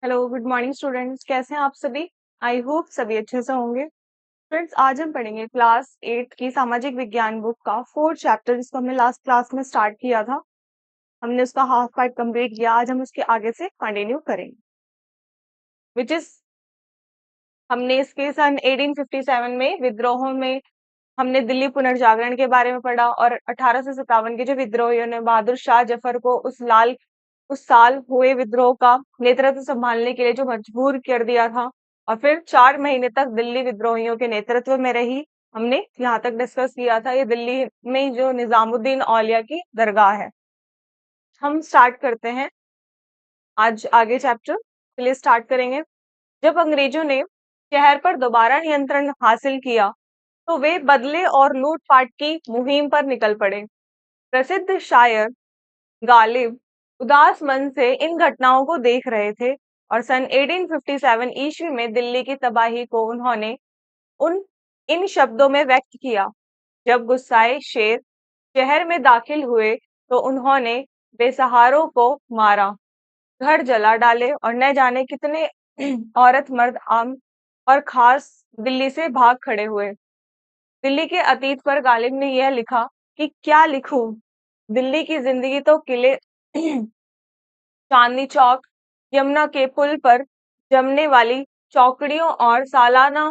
Hello, good morning students. कैसे हैं आप सभी? आई होप सभी अच्छे से होंगे। फ्रेंड्स, आज हम पढ़ेंगे क्लास 8 की सामाजिक विज्ञान बुक का 4th चैप्टर, जिसको हमने लास्ट क्लास में स्टार्ट किया था। हमने उसका हाफ पार्ट कंप्लीट किया। आज हम उसके आगे से कंटिन्यू करेंगे, विच इज हमने इसके सन 1857 में विद्रोहों में हमने दिल्ली पुनर्जागरण के बारे में पढ़ा, और 1857 के जो विद्रोहियों ने बहादुर शाह जफर को उस साल हुए विद्रोह का नेतृत्व संभालने के लिए जो मजबूर कर दिया था, और फिर 4 महीने तक दिल्ली विद्रोहियों के नेतृत्व में रही। हमने यहाँ तक डिस्कस किया था। ये दिल्ली में जो निजामुद्दीन औलिया की दरगाह है। हम स्टार्ट करते हैं आज आगे चैप्टर। चलिए स्टार्ट करेंगे। जब अंग्रेजों ने शहर पर दोबारा नियंत्रण हासिल किया, तो वे बदले और लूटपाट की मुहिम पर निकल पड़े। प्रसिद्ध शायर गालिब उदास मन से इन घटनाओं को देख रहे थे, और सन 1857 ईस्वी में दिल्ली की तबाही को उन्होंने उन इन शब्दों में व्यक्त किया। जब गुस्साए शेर शहर में दाखिल हुए, तो उन्होंने बेसहारों को मारा, घर जला डाले, और न जाने कितने औरत मर्द आम और खास दिल्ली से भाग खड़े हुए। दिल्ली के अतीत पर गालिब ने यह लिखा कि क्या लिखूं, दिल्ली की जिंदगी तो किले चांदनी चौक, यमुना के पुल पर जमने वाली चौकड़ियों और सालाना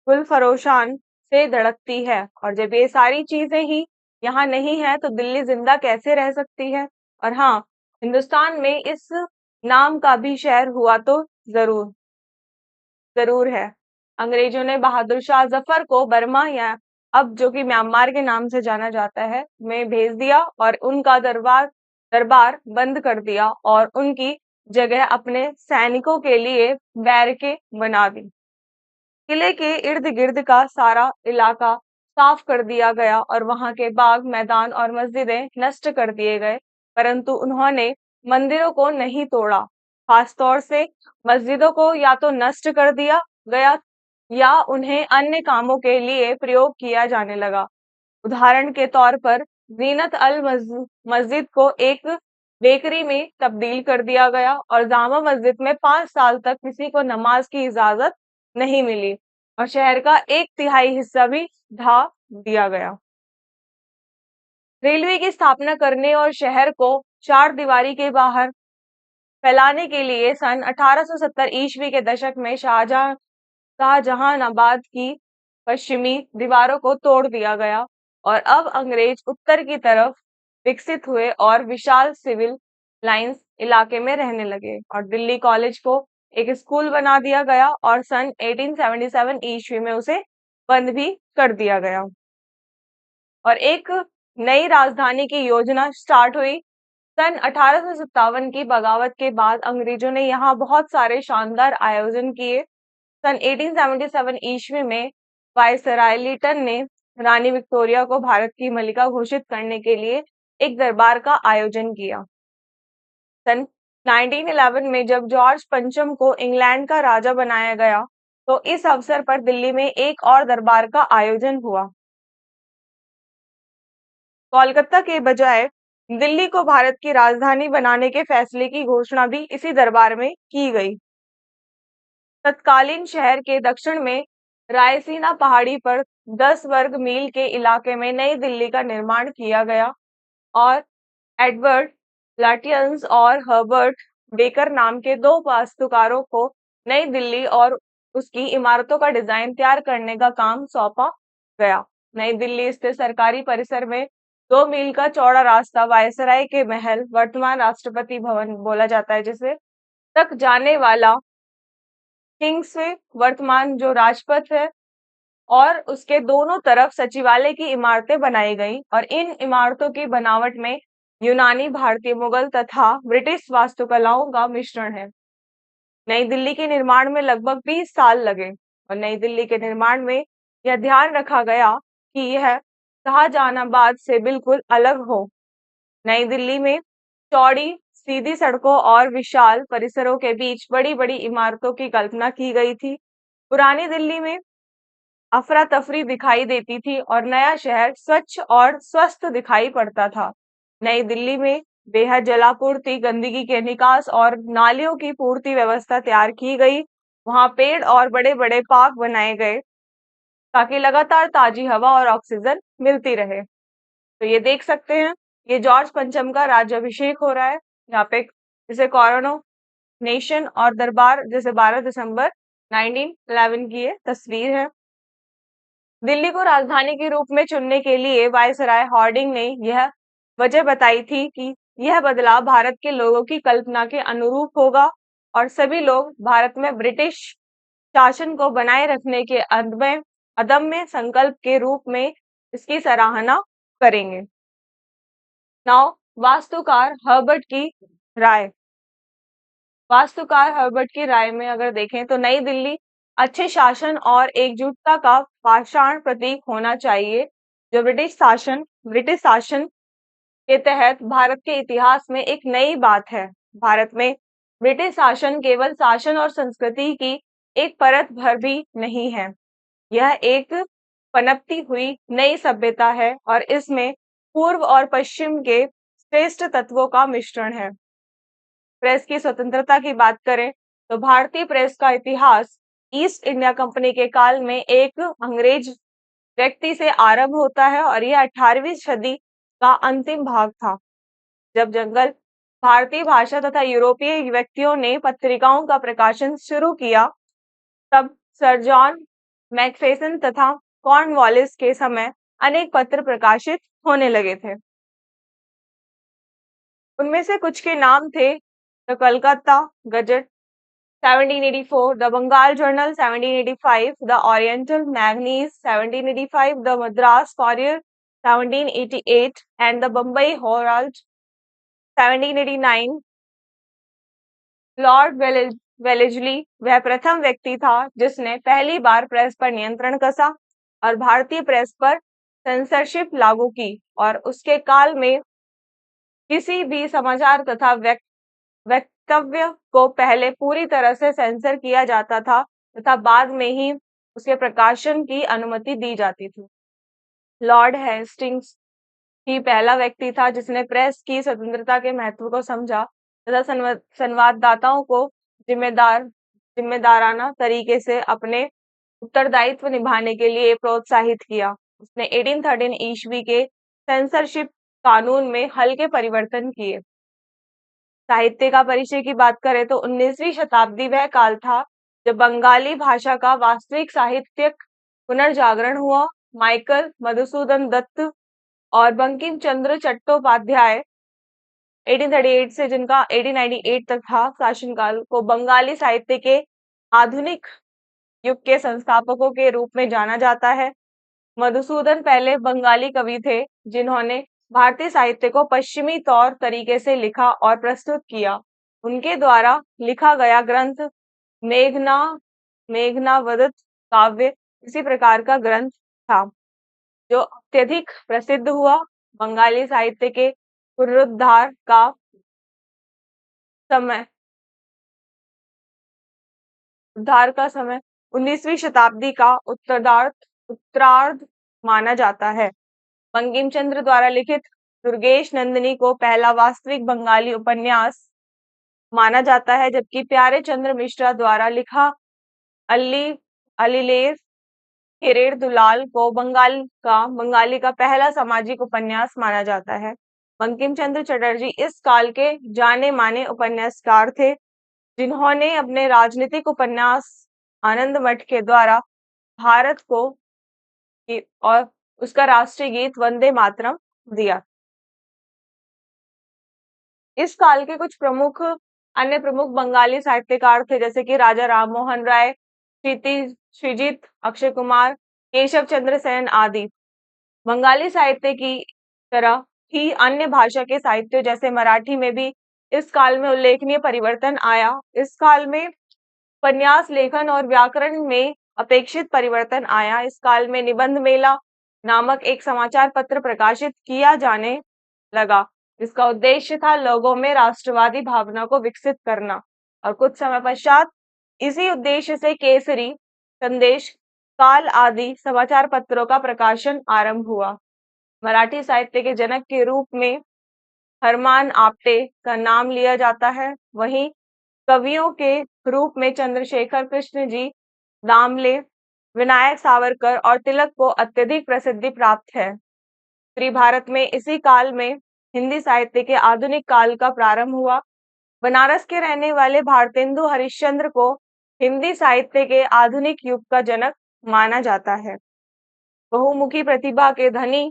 गुल फरोशान से धड़कती है, और जब ये सारी चीजें ही यहाँ नहीं है, तो दिल्ली जिंदा कैसे रह सकती है। और हाँ, हिंदुस्तान में इस नाम का भी शहर हुआ तो जरूर जरूर है। अंग्रेजों ने बहादुर शाह जफर को बर्मा, या अब जो कि म्यांमार के नाम से जाना जाता है, में भेज दिया, और उनका दरबार दरबार बंद कर दिया, और उनकी जगह अपने सैनिकों के लिए बैरकें बना दी। किले के इर्द गिर्द का सारा इलाका साफ कर दिया गया, और वहां के बाग मैदान और मस्जिदें नष्ट कर दिए गए, परंतु उन्होंने मंदिरों को नहीं तोड़ा। खासतौर से मस्जिदों को या तो नष्ट कर दिया गया, या उन्हें अन्य कामों के लिए प्रयोग किया जाने लगा। उदाहरण के तौर पर जीनत अल मस्जिद को एक बेकरी में तब्दील कर दिया गया, और जामा मस्जिद में 5 साल तक किसी को नमाज की इजाजत नहीं मिली, और शहर का 1/3 हिस्सा भी ढा दिया गया। रेलवे की स्थापना करने और शहर को चार दीवारी के बाहर फैलाने के लिए सन 1870 ईस्वी के दशक में शाहजहानाबाद की पश्चिमी दीवारों को तोड़ दिया गया, और अब अंग्रेज उत्तर की तरफ विकसित हुए और विशाल सिविल लाइंस इलाके में रहने लगे, और दिल्ली कॉलेज को एक स्कूल बना दिया गया, और सन 1877 ईस्वी में उसे बंद भी कर दिया गया, और एक नई राजधानी की योजना स्टार्ट हुई। सन 1857 की बगावत के बाद अंग्रेजों ने यहाँ बहुत सारे शानदार आयोजन किए। सन 1877 ईस्वी में वायसराय लीटन ने रानी विक्टोरिया को भारत की मलिका घोषित करने के लिए एक दरबार का आयोजन किया। सन 1911 में जब जॉर्ज पंचम को इंग्लैंड का राजा बनाया गया, तो इस अवसर पर दिल्ली में एक और दरबार का आयोजन हुआ। कोलकाता के बजाय दिल्ली को भारत की राजधानी बनाने के फैसले की घोषणा भी इसी दरबार में की गई। तत्कालीन शहर के दक्षिण में रायसीना पहाड़ी पर 10 वर्ग मील के इलाके में नई दिल्ली का निर्माण किया गया, और एडवर्ड लाटियंस और हर्बर्ट बेकर नाम के दो वास्तुकारों को नई दिल्ली और उसकी इमारतों का डिजाइन तैयार करने का काम सौंपा गया। नई दिल्ली स्थित सरकारी परिसर में 2 मील का चौड़ा रास्ता वायसराय के महल, वर्तमान राष्ट्रपति भवन बोला जाता है जिसे, तक जाने वाला किंग्सवे, वर्तमान जो राजपथ है, और उसके दोनों तरफ सचिवालय की इमारतें बनाई गई, और इन इमारतों की बनावट में यूनानी, भारतीय, मुगल तथा ब्रिटिश वास्तुकलाओं का मिश्रण है। नई दिल्ली के निर्माण में लगभग 20 साल लगे, और नई दिल्ली के निर्माण में यह ध्यान रखा गया कि यह शाहजहानाबाद से बिल्कुल अलग हो। नई दिल्ली में चौड़ी सीधी सड़कों और विशाल परिसरों के बीच बड़ी बड़ी इमारतों की कल्पना की गई थी। पुरानी दिल्ली में अफरा तफरी दिखाई देती थी, और नया शहर स्वच्छ और स्वस्थ दिखाई पड़ता था। नई दिल्ली में बेहद जलापूर्ति, गंदगी के निकास और नालियों की पूर्ति व्यवस्था तैयार की गई। वहां पेड़ और बड़े बड़े पार्क बनाए गए ताकि लगातार ताजी हवा और ऑक्सीजन मिलती रहे। तो ये देख सकते हैं, ये जॉर्ज पंचम का राज्याभिषेक हो रहा है। यहाँ पे जैसे कोरोनेशन और दरबार जैसे 12 दिसंबर 1911 की ये तस्वीर है। दिल्ली को राजधानी के रूप में चुनने के लिए वायसराय हार्डिंग ने यह वजह बताई थी कि यह बदलाव भारत के लोगों की कल्पना के अनुरूप होगा और सभी लोग भारत में ब्रिटिश शासन को बनाए रखने के अदम्य संकल्प के रूप में इसकी सराहना करेंगे। नाउ वास्तुकार हर्बर्ट की राय। वास्तुकार हर्बर्ट की राय में अगर देखें तो नई दिल्ली अच्छे शासन और एकजुटता का पाषाण प्रतीक होना चाहिए, जो ब्रिटिश शासन के तहत भारत के इतिहास में एक नई बात है। भारत में ब्रिटिश शासन केवल शासन और संस्कृति की एक परत भर भी नहीं है, यह एक पनपती हुई नई सभ्यता है और इसमें पूर्व और पश्चिम के श्रेष्ठ तत्वों का मिश्रण है। प्रेस की स्वतंत्रता की बात करें तो भारतीय प्रेस का इतिहास ईस्ट इंडिया कंपनी के काल में एक अंग्रेज व्यक्ति से आरंभ होता है और यह 18वीं सदी का अंतिम भाग था, जब जंगल भारतीय भाषा तथा यूरोपीय व्यक्तियों ने पत्रिकाओं का प्रकाशन शुरू किया। तब सर जॉन मैकफेसन तथा कॉर्नवालिस के समय अनेक पत्र प्रकाशित होने लगे थे। उनमें से कुछ के नाम थे the Calcutta Gazette 1784, the Bengal Journal 1785, the Oriental Magazine 1785, the Madras Courier 1788 and the Bombay Herald 1789। Lord Wellesley वह प्रथम व्यक्ति था जिसने पहली बार प्रेस पर नियंत्रण कसा और भारतीय प्रेस पर सेंसरशिप लागू की, और उसके काल में किसी भी समाचार तथा वक्तव्य को पहले पूरी तरह से सेंसर किया जाता था तथा बाद में ही उसके प्रकाशन की अनुमति दी जाती थी। लॉर्ड हेस्टिंग्स ही पहला व्यक्ति था जिसने प्रेस की स्वतंत्रता के महत्व को समझा तथा संवाददाताओं को जिम्मेदाराना तरीके से अपने उत्तरदायित्व निभाने के लिए प्रोत्साहित किया। उसने 1813 ईस्वी के सेंसरशिप कानून में हल्के परिवर्तन किए। साहित्य का परिचय की बात करें तो 19वीं शताब्दी वह काल था जब बंगाली भाषा का वास्तविक साहित्यिक पुनर्जागरण हुआ। माइकल मधुसूदन दत्त और बंकिम चंद्र चट्टोपाध्याय 1838 से जिनका 1898 तक था शासनकाल को बंगाली साहित्य के आधुनिक युग के संस्थापकों के रूप में जाना जाता है। मधुसूदन पहले बंगाली कवि थे जिन्होंने भारतीय साहित्य को पश्चिमी तौर तरीके से लिखा और प्रस्तुत किया। उनके द्वारा लिखा गया ग्रंथ मेघनावदत काव्य इसी प्रकार का ग्रंथ था जो अत्यधिक प्रसिद्ध हुआ। बंगाली साहित्य के पुनरुद्धार का समय 19वीं शताब्दी का उत्तरार्ध माना जाता है। बंकिम चंद्र द्वारा लिखित दुर्गेश नंदिनी को पहला वास्तविक बंगाली उपन्यास माना जाता है, जबकि प्यारे चंद्र मिश्रा द्वारा लिखा अलीलेर हिरेर दुलाल को बंगाली का पहला सामाजिक उपन्यास माना जाता है। बंकिम चंद्र चटर्जी इस काल के जाने माने उपन्यासकार थे जिन्होंने अपने राजनीतिक उपन्यास आनंद मठ के द्वारा भारत को और उसका राष्ट्रीय गीत वंदे मातरम दिया। इस काल के कुछ अन्य प्रमुख बंगाली साहित्यकार थे जैसे कि राजा राम मोहन राय, श्रीजीत, अक्षय कुमार, केशव चंद्र सेन आदि। बंगाली साहित्य की तरह ही अन्य भाषा के साहित्य जैसे मराठी में भी इस काल में उल्लेखनीय परिवर्तन आया। इस काल में उपन्यास लेखन और व्याकरण में अपेक्षित परिवर्तन आया। इस काल में निबंध मेला नामक एक समाचार पत्र प्रकाशित किया जाने लगा जिसका उद्देश्य था लोगों में राष्ट्रवादी भावना को विकसित करना, और कुछ समय पश्चात इसी उद्देश्य से केसरी, संदेश, काल आदि समाचार पत्रों का प्रकाशन आरंभ हुआ। मराठी साहित्य के जनक के रूप में हरमान आप्टे का नाम लिया जाता है। वहीं कवियों के रूप में चंद्रशेखर कृष्ण जी, दामले, विनायक सावरकर और तिलक को अत्यधिक प्रसिद्धि प्राप्त है। उत्तरी भारत में इसी काल में हिंदी साहित्य के आधुनिक काल का प्रारंभ हुआ। बनारस के रहने वाले भारतेंदु हरिश्चंद्र को हिंदी साहित्य के आधुनिक युग का जनक माना जाता है। बहुमुखी प्रतिभा के धनी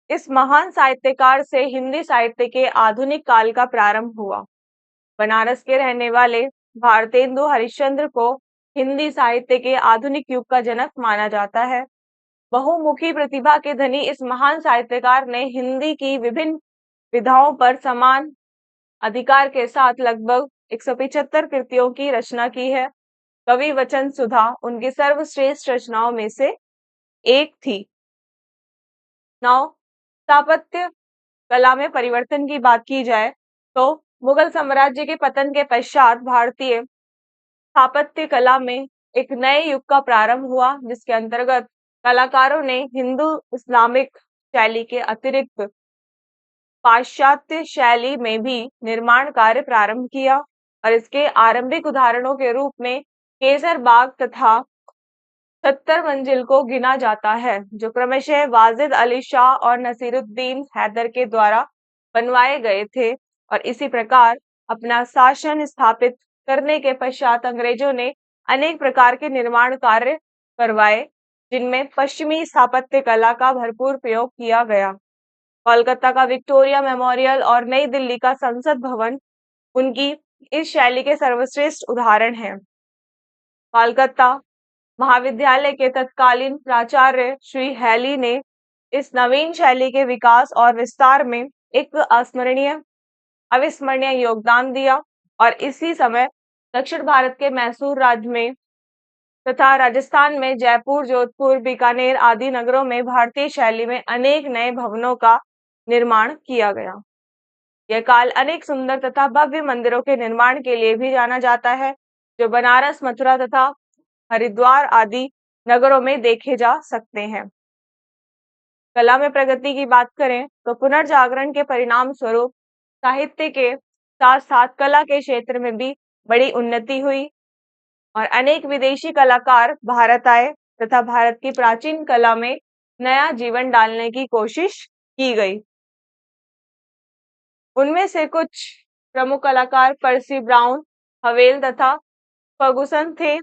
इस महान साहित्यकार से हिंदी साहित्य के आधुनिक काल का प्रारंभ हुआ। बनारस के रहने वाले भारतेंदु हरिश्चंद्र को हिंदी साहित्य के आधुनिक युग का जनक माना जाता है। बहुमुखी प्रतिभा के धनी इस महान साहित्यकार ने हिंदी की विभिन्न विधाओं पर समान अधिकार के साथ लगभग 175 कृतियों की रचना की है। कवि वचन सुधा उनकी सर्वश्रेष्ठ रचनाओं में से एक थी। नौ, स्थापत्य कला में परिवर्तन की बात की जाए तो मुगल साम्राज्य के पतन के पश्चात भारतीय स्थापत्य कला में एक नए युग का प्रारंभ हुआ, जिसके अंतर्गत कलाकारों ने हिंदू इस्लामिक शैली के अतिरिक्त पाश्चात्य शैली में भी निर्माण कार्य प्रारंभ किया और इसके आरंभिक उदाहरणों के रूप में केसर बाग तथा 70 मंजिल को गिना जाता है, जो क्रमशः वाजिद अली शाह और नसीरुद्दीन हैदर के द्वारा बनवाए गए थे। और इसी प्रकार अपना शासन स्थापित करने के पश्चात अंग्रेजों ने अनेक प्रकार के निर्माण कार्य करवाए, जिनमें पश्चिमी स्थापत्य कला का भरपूर प्रयोग किया गया। कोलकाता का विक्टोरिया मेमोरियल और नई दिल्ली का संसद भवन उनकी इस शैली के सर्वश्रेष्ठ उदाहरण हैं। कोलकाता महाविद्यालय के तत्कालीन प्राचार्य श्री हैली ने इस नवीन शैली के विकास और विस्तार में एक अविस्मरणीय योगदान दिया और इसी समय दक्षिण भारत के मैसूर राज्य में तथा राजस्थान में जयपुर, जोधपुर, बीकानेर आदि नगरों में भारतीय शैली में अनेक नए भवनों का निर्माण किया गया। यह काल अनेक सुंदर तथा भव्य मंदिरों के निर्माण के लिए भी जाना जाता है, जो बनारस, मथुरा तथा हरिद्वार आदि नगरों में देखे जा सकते हैं। कला में प्रगति की बात करें तो पुनर्जागरण के परिणाम स्वरूप साहित्य के साथ साथ कला के क्षेत्र में भी बड़ी उन्नति हुई और अनेक विदेशी कलाकार भारत आए तथा भारत की प्राचीन कला में नया जीवन डालने की कोशिश की गई। उनमें से कुछ प्रमुख कलाकार पर्सी ब्राउन, हवेल तथा फर्गुसन थे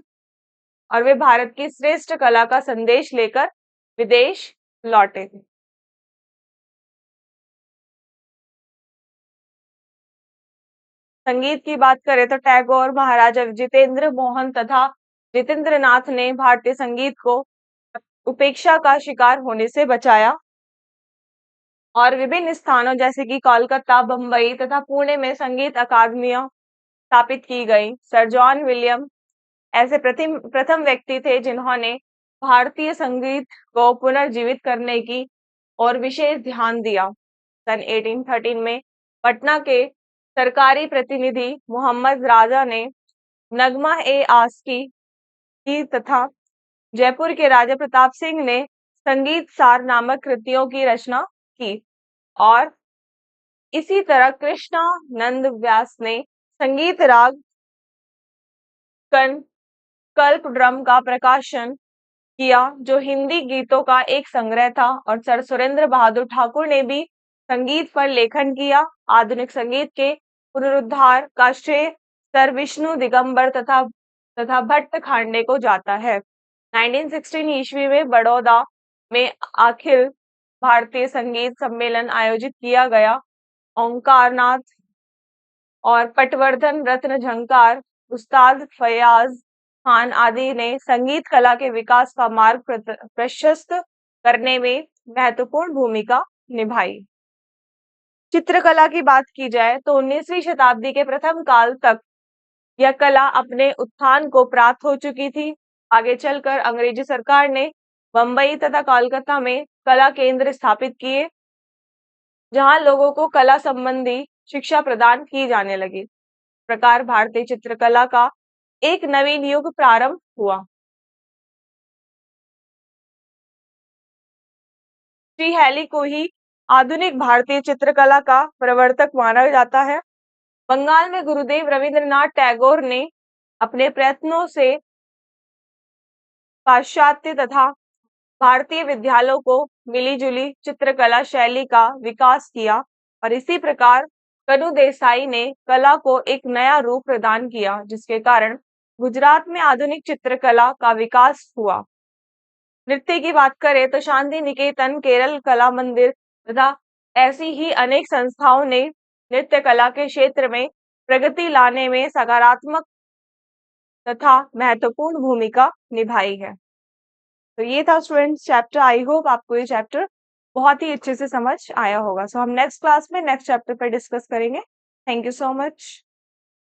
और वे भारत की श्रेष्ठ कला का संदेश लेकर विदेश लौटे थे। संगीत की बात करें तो टैगोर, महाराजा जितेंद्र मोहन तथा जितेंद्र नाथ ने भारतीय संगीत को उपेक्षा का शिकार होने से बचाया और विभिन्न स्थानों जैसे कि कोलकाता, बंबई तथा पुणे में संगीत अकादमियां स्थापित की गई। सर जॉन विलियम ऐसे प्रथम व्यक्ति थे जिन्होंने भारतीय संगीत को पुनर्जीवित करने की और विशेष ध्यान दिया। सन 1813 में पटना के सरकारी प्रतिनिधि मोहम्मद राजा ने नगमा ए आस्की की तथा जयपुर के राजा प्रताप सिंह ने संगीत सार नामक कृतियों की रचना की और इसी तरह कृष्णा नंद व्यास ने संगीत राग कल्प ड्रम का प्रकाशन किया, जो हिंदी गीतों का एक संग्रह था और सर सुरेंद्र बहादुर ठाकुर ने भी संगीत पर लेखन किया। आधुनिक संगीत के पुनरुद्धार का श्रेय सर विष्णु दिगंबर तथा भट्ट खांडे को जाता है। 1916 ईस्वी में बड़ौदा में अखिल भारतीय संगीत सम्मेलन आयोजित किया गया। ओंकारनाथ और पटवर्धन रत्न झंकार, उस्ताद फयाज खान आदि ने संगीत कला के विकास का मार्ग प्रशस्त करने में महत्वपूर्ण भूमिका निभाई। चित्रकला की बात की जाए तो 19वीं शताब्दी के प्रथम काल तक यह कला अपने उत्थान को प्राप्त हो चुकी थी। आगे चलकर अंग्रेजी सरकार ने बंबई तथा कोलकाता में कला केंद्र स्थापित किए, जहां लोगों को कला संबंधी शिक्षा प्रदान की जाने लगी। इस प्रकार भारतीय चित्रकला का एक नवीन युग प्रारंभ हुआ। श्री हैली को ही आधुनिक भारतीय चित्रकला का प्रवर्तक माना जाता है। बंगाल में गुरुदेव रविंद्रनाथ टैगोर ने अपने प्रयत्नों से पाश्चात्य तथा भारतीय विद्यालयों को मिली-जुली चित्रकला शैली का विकास किया और इसी प्रकार कनु देसाई ने कला को एक नया रूप प्रदान किया, जिसके कारण गुजरात में आधुनिक चित्रकला का विकास हुआ। नृत्य की बात करें तो शांति निकेतन, केरल कला मंदिर तथा ऐसी ही अनेक संस्थाओं ने नृत्य कला के क्षेत्र में प्रगति लाने में सकारात्मक तथा महत्वपूर्ण भूमिका निभाई है। तो ये था स्टूडेंट्स चैप्टर। आई होप आपको ये चैप्टर बहुत ही अच्छे से समझ आया होगा। सो हम नेक्स्ट क्लास में नेक्स्ट चैप्टर पर डिस्कस करेंगे। Thank you so much.